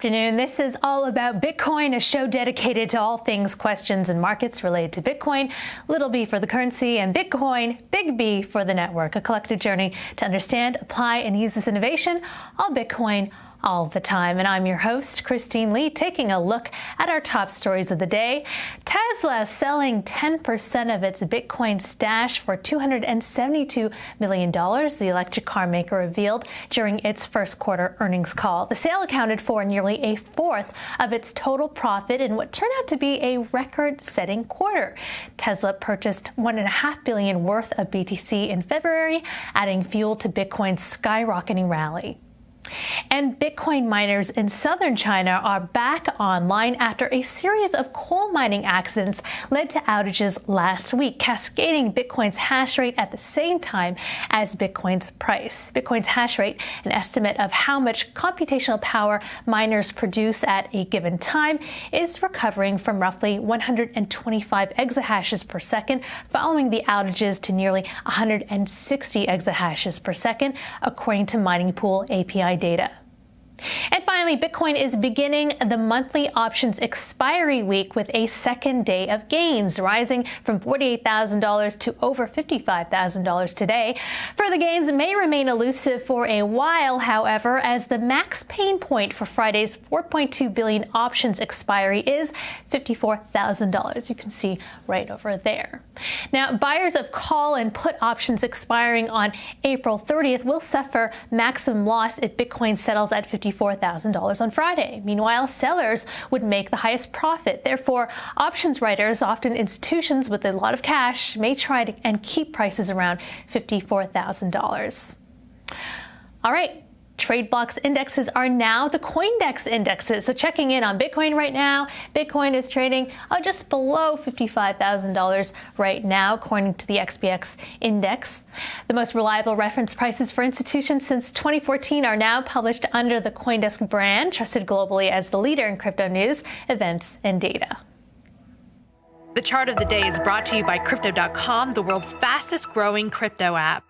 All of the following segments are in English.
afternoon. This is all about Bitcoin, a show dedicated to all things questions and markets related to Bitcoin. Little b for the currency and Bitcoin, big B for the network, a collective journey to understand, apply, and use this innovation, all Bitcoin, all the time. And I'm your host, Christine Lee, taking a look at our top stories of the day. Tesla selling 10% of its Bitcoin stash for $272 million, the electric car maker revealed during its first quarter earnings call. The sale accounted for nearly a fourth of its total profit in what turned out to be a record-setting quarter. Tesla purchased $1.5 billion worth of BTC in February, adding fuel to Bitcoin's skyrocketing rally. And Bitcoin miners in southern China are back online after a series of coal mining accidents led to outages last week, cascading Bitcoin's hash rate at the same time as Bitcoin's price. Bitcoin's hash rate, an estimate of how much computational power miners produce at a given time, is recovering from roughly 125 exahashes per second following the outages to nearly 160 exahashes per second, according to mining pool API data. And finally, Bitcoin is beginning the monthly options expiry week with a second day of gains, rising from $48,000 to over $55,000 today. Further gains may remain elusive for a while, however, as the max pain point for Friday's 4.2 billion options expiry is $54,000. You can see right over there. Now, buyers of call and put options expiring on April 30th will suffer maximum loss if Bitcoin settles at $54,000 on Friday. Meanwhile, sellers would make the highest profit. Therefore, options writers, often institutions with a lot of cash, may try to and keep prices around $54,000. All right. Trade blocks indexes are now the CoinDesk indexes. So checking in on Bitcoin right now, Bitcoin is trading just below $55,000 right now, according to the XBX index. The most reliable reference prices for institutions since 2014 are now published under the CoinDesk brand, trusted globally as the leader in crypto news, events, and data. The chart of the day is brought to you by Crypto.com, the world's fastest growing crypto app.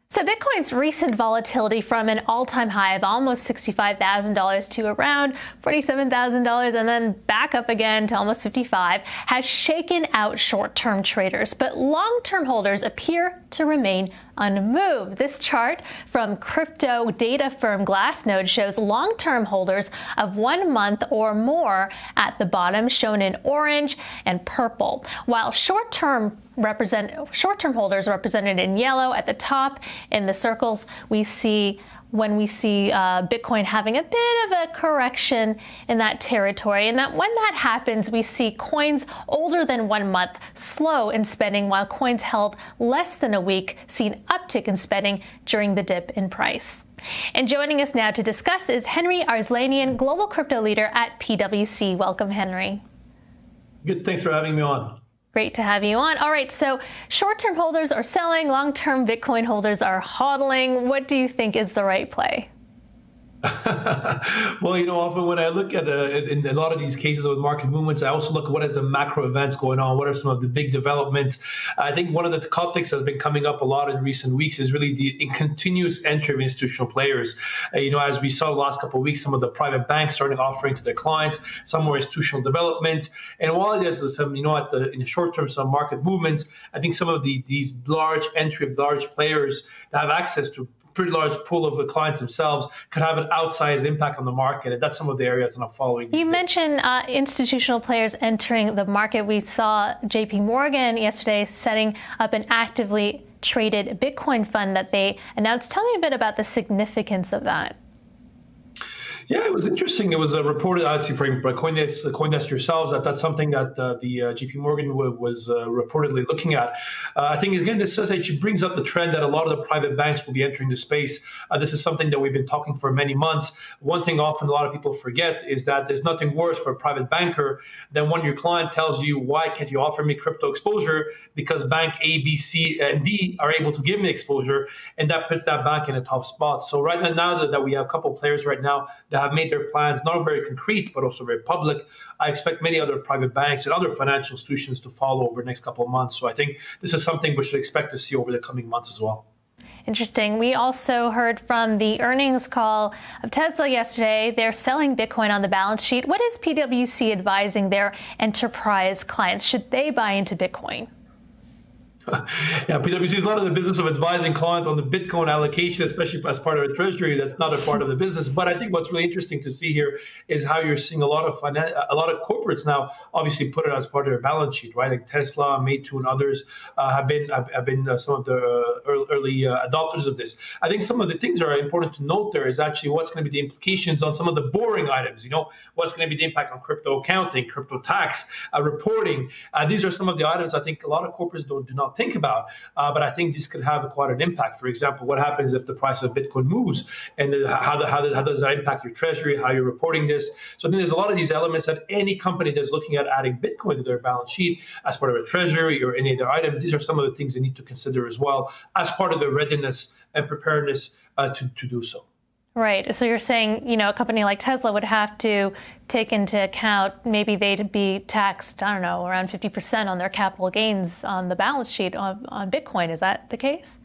So Bitcoin's recent volatility from an all-time high of almost $65,000 to around $47,000 and then back up again to almost $55,000 has shaken out short-term traders, but long-term holders appear to remain unmoved. This chart from crypto data firm Glassnode shows long-term holders of 1 month or more at the bottom, shown in orange and purple, while short-term holders represented in yellow at the top. In the circles, we see Bitcoin having a bit of a correction in that territory, and that when that happens, we see coins older than 1 month slow in spending, while coins held less than a week see an uptick in spending during the dip in price. And joining us now to discuss is Henri Arslanian, global crypto leader at PwC. Welcome, Henri. Good. Thanks for having me on. Great to have you on. All right, so short-term holders are selling, long-term Bitcoin holders are hodling. What do you think is the right play? Well, often when I look at in a lot of these cases with market movements, I also look at what is the macro events going on. What are some of the big developments? I think one of the topics that's been coming up a lot in recent weeks is really the continuous entry of institutional players. As we saw the last couple of weeks, some of the private banks started offering to their clients, some more institutional developments. And while there's some, in the short term, some market movements, I think some of these large entry of large players that have access to pretty large pool of the clients themselves could have an outsized impact on the market. And that's some of the areas that I'm following. You mentioned institutional players entering the market. We saw JP Morgan yesterday setting up an actively traded Bitcoin fund that they announced. Tell me a bit about the significance of that. Yeah, it was interesting. It was reported actually by CoinDesk yourselves that that's something that the JP Morgan was reportedly looking at. I think, again, this actually brings up the trend that a lot of the private banks will be entering the space. This is something that we've been talking for many months. One thing often a lot of people forget is that there's nothing worse for a private banker than when your client tells you, why can't you offer me crypto exposure? Because bank A, B, C, and D are able to give me exposure, and that puts that bank in a tough spot. So right now that we have a couple of players right now that have made their plans not very concrete, but also very public, I expect many other private banks and other financial institutions to follow over the next couple of months. So I think this is something we should expect to see over the coming months as well. Interesting. We also heard from the earnings call of Tesla yesterday. They're selling Bitcoin on the balance sheet. What is PwC advising their enterprise clients? Should they buy into Bitcoin? Yeah, PwC is not in the business of advising clients on the Bitcoin allocation, especially as part of a treasury. That's not a part of the business. But I think what's really interesting to see here is how you're seeing a lot of corporates now obviously put it as part of their balance sheet, right? Like Tesla, Meitu, and others have been some of the early adopters of this. I think some of the things that are important to note there is actually what's going to be the implications on some of the boring items. You know, what's going to be the impact on crypto accounting, crypto tax, reporting. These are some of the items I think a lot of corporates do not think about, but I think this could have quite an impact. For example, what happens if the price of Bitcoin moves, and how does that impact your treasury, how you're reporting this? So I think there's a lot of these elements that any company that's looking at adding Bitcoin to their balance sheet as part of a treasury or any other item, these are some of the things they need to consider as well as part of their readiness and preparedness to do so. Right. So you're saying, you know, a company like Tesla would have to take into account maybe they'd be taxed, I don't know, around 50% on their capital gains on the balance sheet on Bitcoin. Is that the case?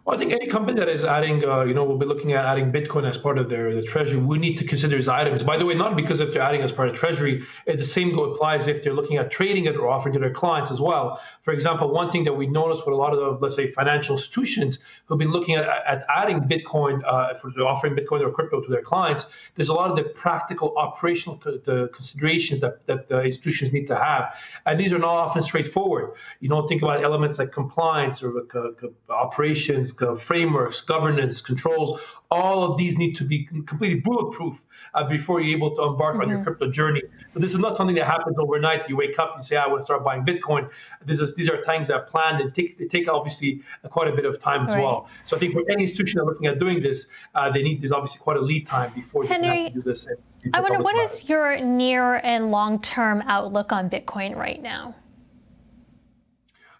Well, I think any company that is adding, will be looking at adding Bitcoin as part of their treasury. We need to consider these items. By the way, not because if they're adding as part of treasury, the same applies if they're looking at trading it or offering to their clients as well. For example, one thing that we noticed with a lot of the, let's say, financial institutions who've been looking at adding Bitcoin, for offering Bitcoin or crypto to their clients, there's a lot of the practical operational considerations that the institutions need to have. And these are not often straightforward. You don't think about elements like compliance or operations, frameworks, governance, controls. All of these need to be completely bulletproof before you're able to embark on your crypto journey. But this is not something that happens overnight. You wake up and say, I want to start buying Bitcoin. These are things that are planned and they take obviously quite a bit of time as well. So I think for any institution that are looking at doing this, they need this obviously quite a lead time before you can have to do this. I wonder, what is your near and long-term outlook on Bitcoin right now?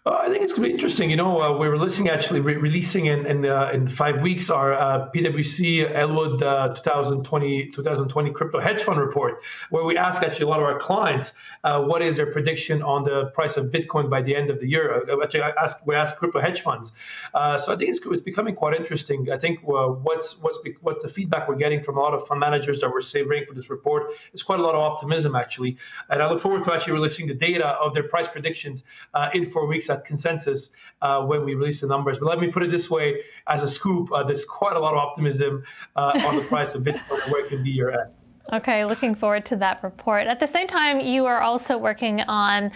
I think it's going to be interesting. We're releasing in 5 weeks our PwC Elwood 2020 crypto hedge fund report, where we ask actually a lot of our clients what is their prediction on the price of Bitcoin by the end of the year. Actually, we ask crypto hedge funds. So I think it's becoming quite interesting. I think what's the feedback we're getting from a lot of fund managers that we're surveying for this report is quite a lot of optimism actually, and I look forward to actually releasing the data of their price predictions in 4 weeks at consensus when we release the numbers. But let me put it this way, as a scoop, there's quite a lot of optimism on the price of Bitcoin and where it can be year end. Okay, looking forward to that report. At the same time, you are also working on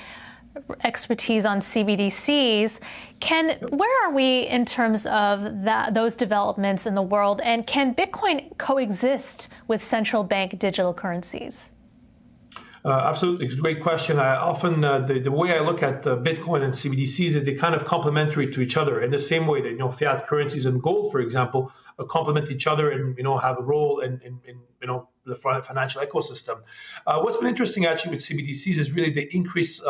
expertise on CBDCs. Where are we in terms of those developments in the world, and can Bitcoin coexist with central bank digital currencies? Absolutely. It's a great question. I often, the way I look at Bitcoin and CBDCs is they're kind of complementary to each other in the same way that, fiat currencies and gold, for example, complement each other and, have a role in the financial ecosystem. What's been interesting actually with CBDCs is really the increased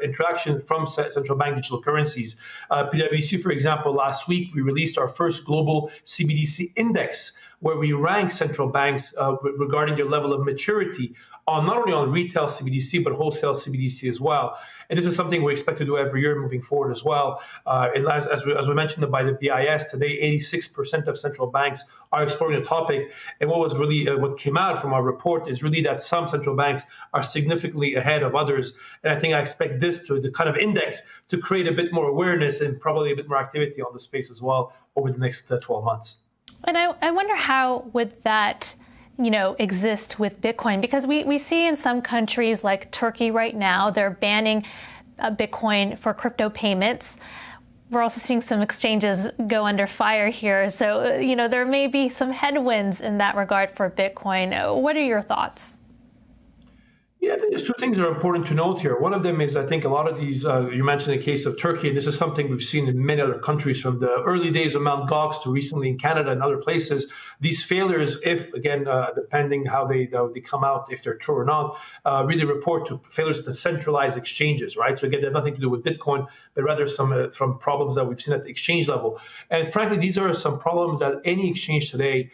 interaction from central bank digital currencies. PwC, for example, last week, we released our first global CBDC index, where we rank central banks regarding their level of maturity not only on retail CBDC, but wholesale CBDC as well. And this is something we expect to do every year moving forward as well. And as we mentioned by the BIS, today 86% of central banks are exploring the topic. And what came out from our report is really that some central banks are significantly ahead of others. And I think I expect this the kind of index to create a bit more awareness and probably a bit more activity on the space as well over the next 12 months. And I wonder how would that exist with Bitcoin, because we see in some countries like Turkey right now, they're banning Bitcoin for crypto payments. We're also seeing some exchanges go under fire here. So, there may be some headwinds in that regard for Bitcoin. What are your thoughts? Yeah, I think there's two things that are important to note here. One of them is I think a lot of these, you mentioned the case of Turkey. This is something we've seen in many other countries from the early days of Mt. Gox to recently in Canada and other places. These failures, if, again, depending how they come out, if they're true or not, really report to failures to centralized exchanges, right? So again, they have nothing to do with Bitcoin, but rather some from problems that we've seen at the exchange level. And frankly, these are some problems that any exchange today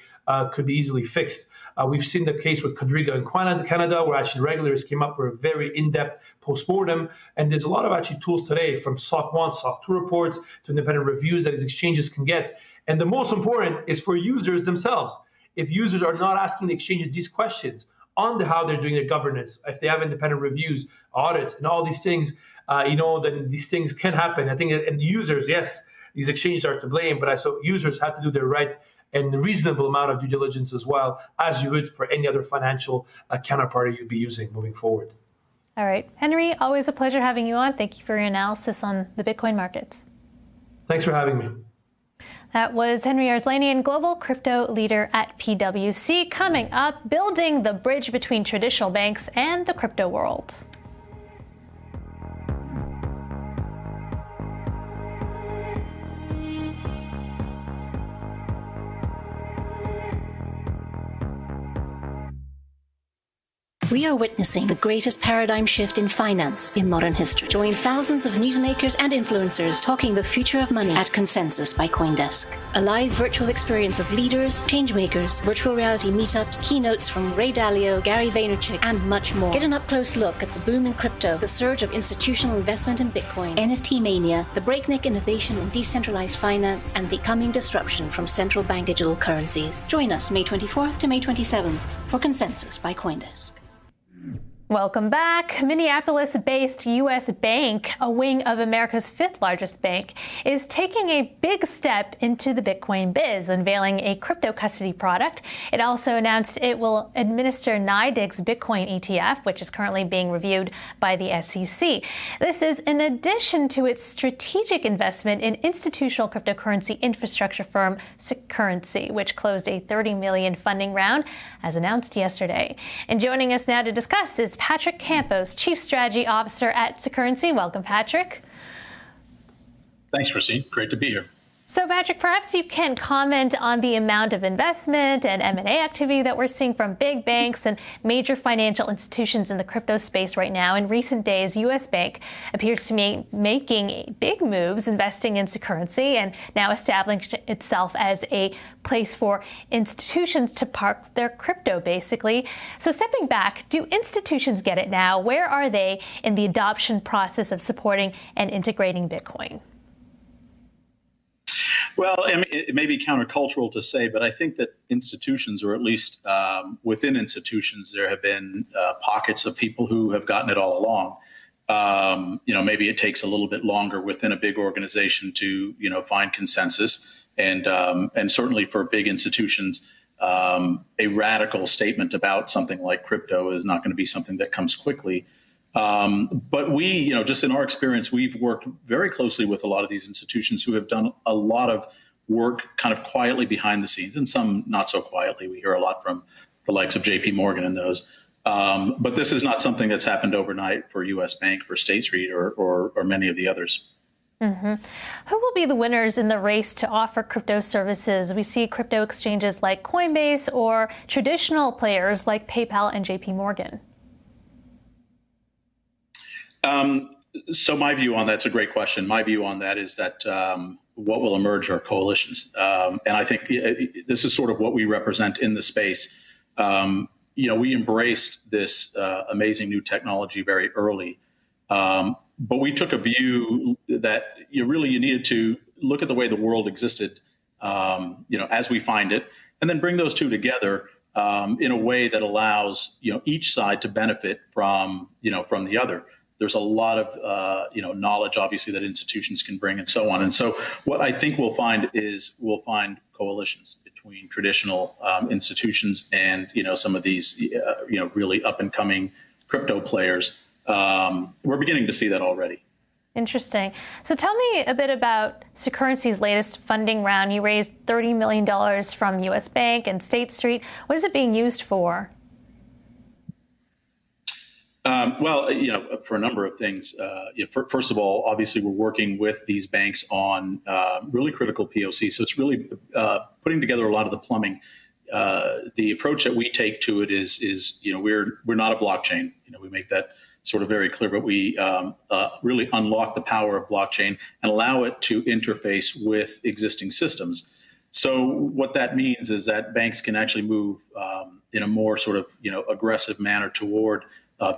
could be easily fixed. We've seen the case with Quadriga in Canada, where actually regulators came up with a very in-depth postmortem. And there's a lot of actually tools today, from SOC 1, SOC 2 reports to independent reviews that these exchanges can get. And the most important is for users themselves. If users are not asking the exchanges these questions on how they're doing their governance, if they have independent reviews, audits, and all these things, then these things can happen. I think, and users, yes, these exchanges are to blame, but so users have to do their right and the reasonable amount of due diligence as well, as you would for any other financial counterparty you'd be using moving forward. All right. Henri, always a pleasure having you on. Thank you for your analysis on the Bitcoin markets. Thanks for having me. That was Henri Arslanian, global crypto leader at PwC. Coming up, building the bridge between traditional banks and the crypto world. We are witnessing the greatest paradigm shift in finance in modern history. Join thousands of newsmakers and influencers talking the future of money at Consensus by CoinDesk. A live virtual experience of leaders, changemakers, virtual reality meetups, keynotes from Ray Dalio, Gary Vaynerchuk, and much more. Get an up-close look at the boom in crypto, the surge of institutional investment in Bitcoin, NFT mania, the breakneck innovation in decentralized finance, and the coming disruption from central bank digital currencies. Join us May 24th to May 27th for Consensus by CoinDesk. Welcome back. Minneapolis-based U.S. Bank, a wing of America's fifth largest bank, is taking a big step into the Bitcoin biz, unveiling a crypto custody product. It also announced it will administer NYDIG's Bitcoin ETF, which is currently being reviewed by the SEC. This is in addition to its strategic investment in institutional cryptocurrency infrastructure firm CURRENCIES, which closed a $30 million funding round, as announced yesterday. And joining us now to discuss is Patrick Campos, Chief Strategy Officer at CURRENCIES. Welcome, Patrick. Thanks, Christine. Great to be here. So, Patrick, perhaps you can comment on the amount of investment and M&A activity that we're seeing from big banks and major financial institutions in the crypto space right now. In recent days, U.S. Bank appears to be making big moves, investing in CURRENCIES and now establishing itself as a place for institutions to park their crypto, basically. So, stepping back, do institutions get it now? Where are they in the adoption process of supporting and integrating Bitcoin? Well, I mean, it may be countercultural to say, but I think that institutions, or at least within institutions, there have been pockets of people who have gotten it all along. Maybe it takes a little bit longer within a big organization to, find consensus. And certainly for big institutions, a radical statement about something like crypto is not going to be something that comes quickly. But we, just in our experience, we've worked very closely with a lot of these institutions who have done a lot of work kind of quietly behind the scenes, and some not so quietly. We hear a lot from the likes of JP Morgan and those. But this is not something that's happened overnight for U.S. Bank, for State Street, or many of the others. Mm-hmm. Who will be the winners in the race to offer crypto services? We see crypto exchanges like Coinbase or traditional players like PayPal and JP Morgan. So my view on that's a great question. My view on that is that what will emerge are coalitions. And I think this is sort of what we represent in the space. We embraced this amazing new technology very early. But we took a view that you needed to look at the way the world existed, as we find it, and then bring those two together in a way that allows, each side to benefit from the other. There's a lot of, knowledge, obviously, that institutions can bring and so on. And so what I think we'll find coalitions between traditional institutions and, some of these, really up and coming crypto players. We're beginning to see that already. Interesting. So tell me a bit about CURRENCIES' latest funding round. You raised $30 million from U.S. Bank and State Street. What is it being used for? For a number of things. First of all, obviously, we're working with these banks on really critical POC. So it's really putting together a lot of the plumbing. The approach that we take to it is we're not a blockchain. We make that sort of very clear, but we really unlock the power of blockchain and allow it to interface with existing systems. So what that means is that banks can actually move in a more sort of aggressive manner toward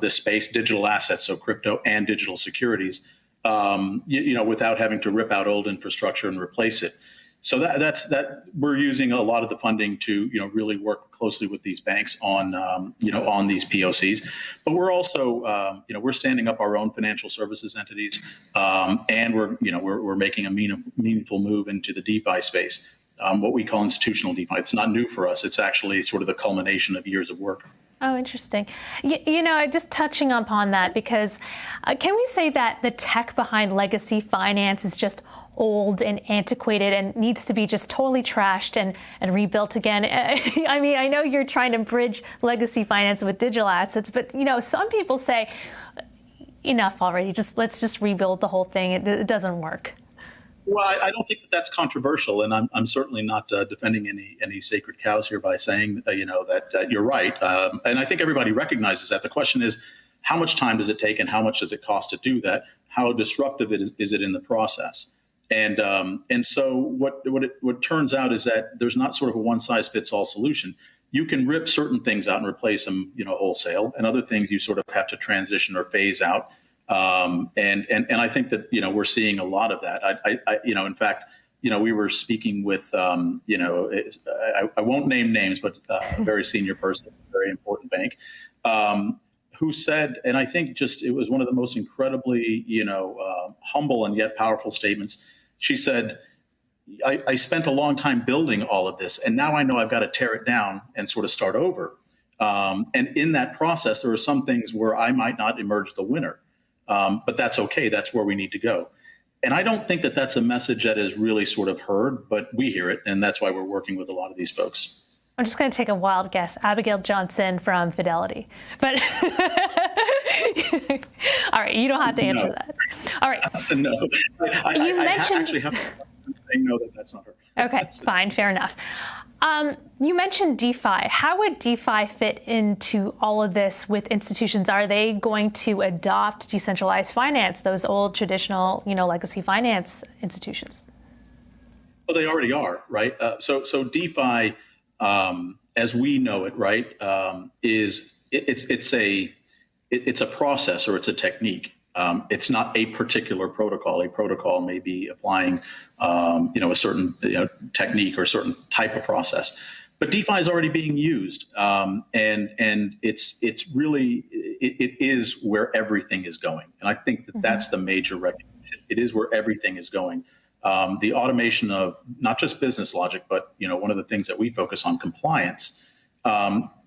this space, digital assets, so crypto and digital securities, without having to rip out old infrastructure and replace it. So that's we're using a lot of the funding to really work closely with these banks on on these POCs, but we're also we're standing up our own financial services entities, and we're making a meaningful move into the DeFi space, what we call institutional DeFi. It's not new for us. It's actually sort of the culmination of years of work. Oh, interesting. Just touching upon that, because can we say that the tech behind legacy finance is just old and antiquated and needs to be just totally trashed and rebuilt again? I mean, I know you're trying to bridge legacy finance with digital assets, but some people say, enough already, let's just rebuild the whole thing. It doesn't work. Well, I don't think that that's controversial, and I'm certainly not defending any sacred cows here by saying that you're right. And I think everybody recognizes that. The question is, how much time does it take, and how much does it cost to do that? How disruptive is it in the process? And so what turns out is that there's not sort of a one size fits all solution. You can rip certain things out and replace them, wholesale, and other things you sort of have to transition or phase out. And I think that, we're seeing a lot of that. In fact, we were speaking with, I won't name names, but a very senior person, a very important bank, who said, and I think it was one of the most incredibly, humble and yet powerful statements. She said, I spent a long time building all of this, and now I know I've got to tear it down and sort of start over. And in that process, there are some things where I might not emerge the winner. But that's okay. That's where we need to go. And I don't think that that's a message that is really sort of heard, but we hear it. And that's why we're working with a lot of these folks. I'm just going to take a wild guess. Abigail Johnson from Fidelity. But all right, you don't have to answer that. All right. No. You mentioned... actually have to know that that's not her. Okay, fine. Fair enough. You mentioned DeFi. How would DeFi fit into all of this with institutions? Are they going to adopt decentralized finance, those old traditional, legacy finance institutions? Well, they already are, right? So DeFi, as we know it, right, it's a process, or it's a technique. It's not a particular protocol. A protocol may be applying, a certain technique or a certain type of process. But DeFi is already being used, and it's really it is where everything is going. And I think that that's the major recognition. It is where everything is going. The automation of not just business logic, but one of the things that we focus on, compliance,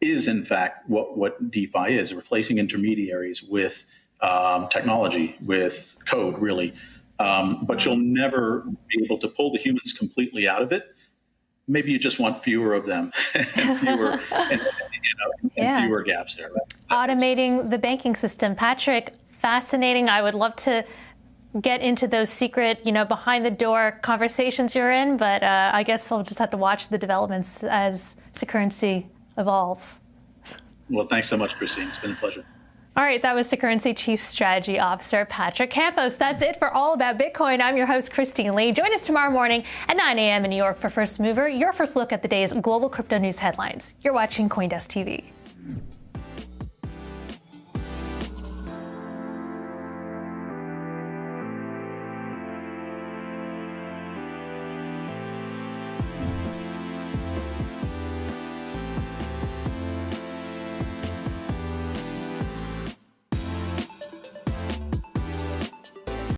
is in fact what DeFi is: replacing intermediaries with technology, with code, really. But you'll never be able to pull the humans completely out of it. Maybe you just want fewer of them and fewer, and fewer gaps there. Automating the banking system. Patrick, fascinating. I would love to get into those secret, behind the door conversations you're in, but I guess I'll just have to watch the developments as Securrency evolves. Well, thanks so much, Christine. It's been a pleasure. All right, that was Securrency Chief Strategy Officer Patrick Campos. That's it for All About Bitcoin. I'm your host, Christine Lee. Join us tomorrow morning at 9 a.m. in New York for First Mover, your first look at the day's global crypto news headlines. You're watching CoinDesk TV.